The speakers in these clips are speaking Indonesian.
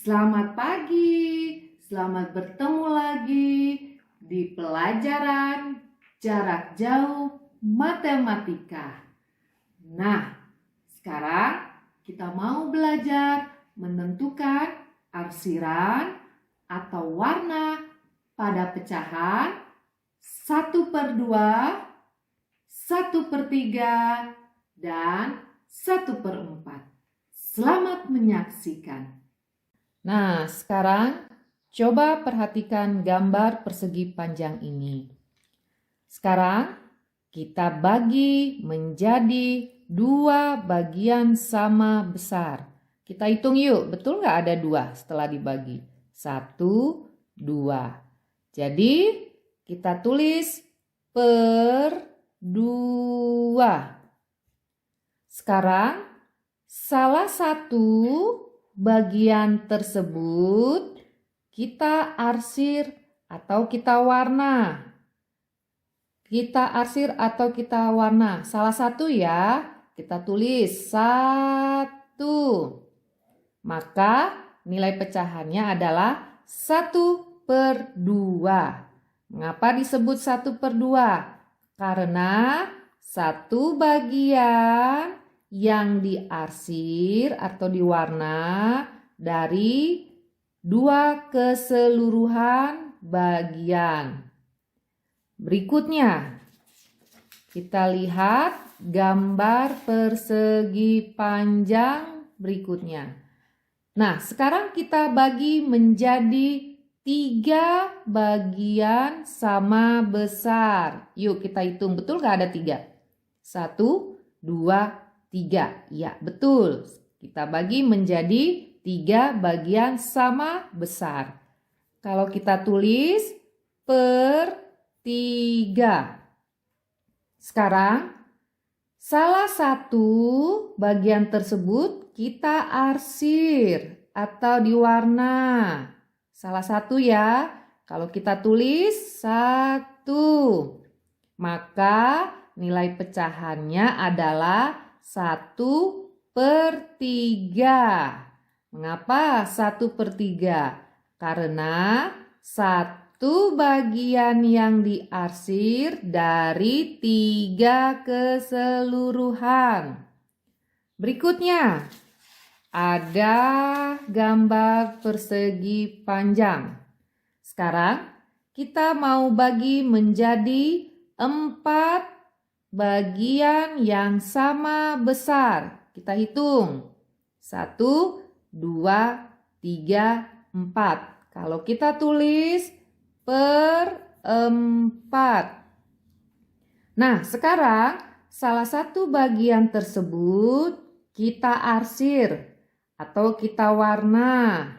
Selamat pagi, selamat bertemu lagi di pelajaran jarak jauh matematika. Nah, sekarang kita mau belajar menentukan arsiran atau warna pada pecahan 1/2, 1/3, dan 1/4. Selamat menyaksikan. Nah, sekarang coba perhatikan gambar persegi panjang ini. Sekarang kita bagi menjadi 2 bagian sama besar. Kita hitung yuk, betul nggak ada 2 setelah dibagi? 1, 2. Jadi kita tulis per 2. Sekarang salah satu bagian tersebut kita arsir atau kita warna. Kita arsir atau kita warna. Salah satu ya, kita tulis 1. Maka nilai pecahannya adalah 1/2. Mengapa disebut 1/2? Karena satu bagian yang diarsir atau diwarna dari 2 keseluruhan bagian. Berikutnya, kita lihat gambar persegi panjang berikutnya. Nah, sekarang kita bagi menjadi 3 bagian sama besar. Yuk kita hitung, betul gak ada 3? 1, 2, 3. Ya, betul. Kita bagi menjadi 3 bagian sama besar. Kalau kita tulis per 3. Sekarang, salah satu bagian tersebut kita arsir atau diwarna. Salah satu ya. Kalau kita tulis 1, maka nilai pecahannya adalah 1/3. Mengapa 1/3? Karena satu bagian yang diarsir dari 3 keseluruhan. Berikutnya, ada gambar persegi panjang. Sekarang kita mau bagi menjadi 4 bagian yang sama besar. Kita hitung. 1, 2, 3, 4. Kalau kita tulis per 4. Nah, sekarang salah satu bagian tersebut kita arsir atau kita warna.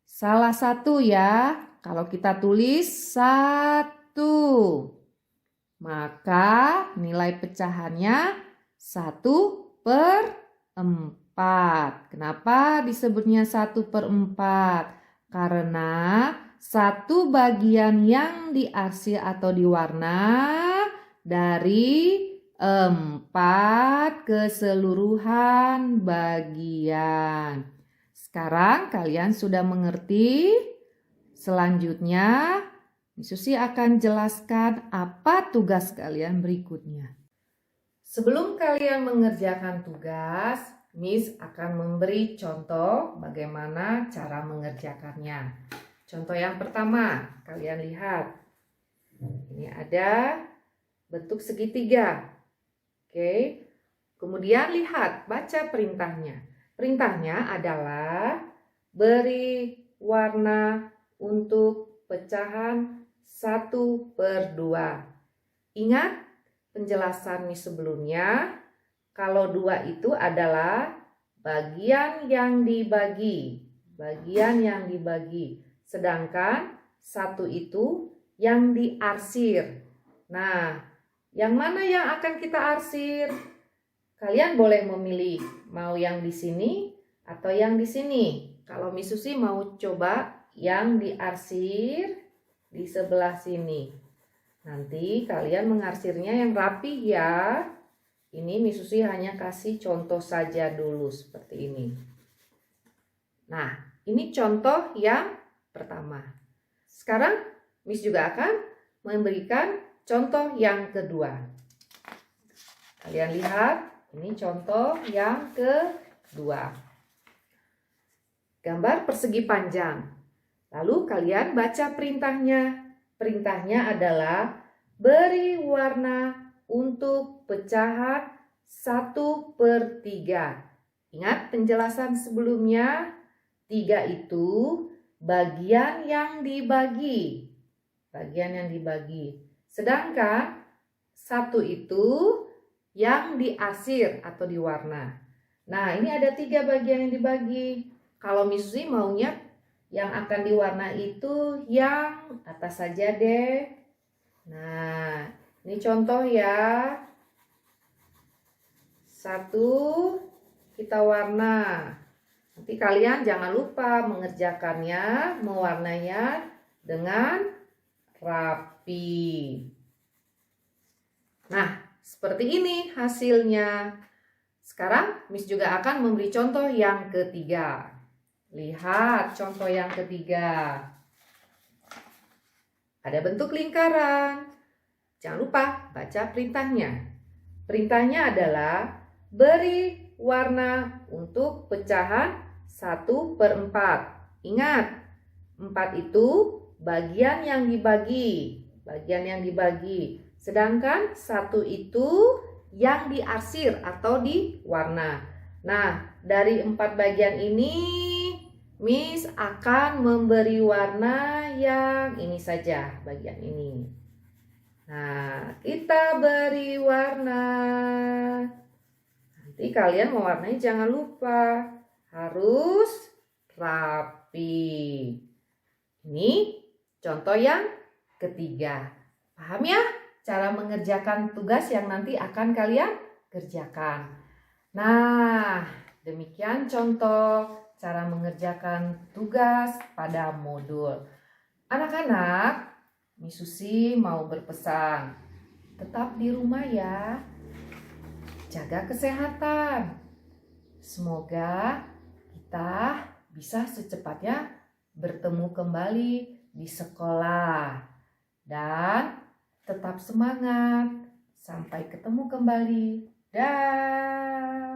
Salah satu ya. Kalau kita tulis 1. Maka nilai pecahannya 1/4. Kenapa disebutnya 1/4? Karena satu bagian yang diarsir atau diwarna dari 4 keseluruhan bagian. Sekarang kalian sudah mengerti? Selanjutnya Miss Susi akan jelaskan apa tugas kalian berikutnya. Sebelum kalian mengerjakan tugas, Miss akan memberi contoh bagaimana cara mengerjakannya. Contoh yang pertama, kalian lihat. Ini ada bentuk segitiga. Oke. Kemudian lihat, baca perintahnya. Perintahnya adalah beri warna untuk pecahan 1/2. Ingat penjelasan Miss sebelumnya, kalau 2 itu adalah bagian yang dibagi. Bagian yang dibagi. Sedangkan 1 itu yang diarsir. Nah, yang mana yang akan kita arsir? Kalian boleh memilih mau yang di sini atau yang di sini. Kalau Miss Susi mau coba yang diarsir di sebelah sini. Nanti kalian mengarsirnya yang rapi ya. Ini Miss Susi hanya kasih contoh saja dulu seperti ini. Nah, Ini contoh yang pertama. Sekarang Miss juga akan memberikan contoh yang kedua. Kalian lihat, ini contoh yang kedua. Gambar persegi panjang. Lalu kalian baca perintahnya. Perintahnya adalah beri warna untuk pecahan 1/3. Ingat penjelasan sebelumnya, 3 itu bagian yang dibagi. Bagian yang dibagi. Sedangkan 1 itu yang diarsir atau diwarna. Nah, ini ada 3 bagian yang dibagi. Kalau Miss Susi maunya yang akan diwarna itu yang atas saja deh. Nah, ini contoh ya. 1 kita warna. Nanti kalian jangan lupa mengerjakannya, mewarnainya dengan rapi. Nah, seperti ini hasilnya. Sekarang Miss juga akan memberi contoh yang ketiga. Lihat contoh yang ketiga. Ada bentuk lingkaran. Jangan lupa baca perintahnya. Perintahnya adalah beri warna untuk pecahan 1/4. Ingat, 4 itu bagian yang dibagi. Bagian yang dibagi. Sedangkan 1 itu yang diarsir atau diwarna. Nah, dari 4 bagian ini Miss akan memberi warna yang ini saja, bagian ini. Nah, kita beri warna. Nanti kalian mewarnai jangan lupa harus rapi. Ini contoh yang ketiga. Paham ya cara mengerjakan tugas yang nanti akan kalian kerjakan? Nah, demikian contoh cara mengerjakan tugas pada modul. Anak-anak, Miss Susi mau berpesan, tetap di rumah ya. Jaga kesehatan. Semoga kita bisa secepatnya bertemu kembali di sekolah. Dan tetap semangat. Sampai ketemu kembali. Dah.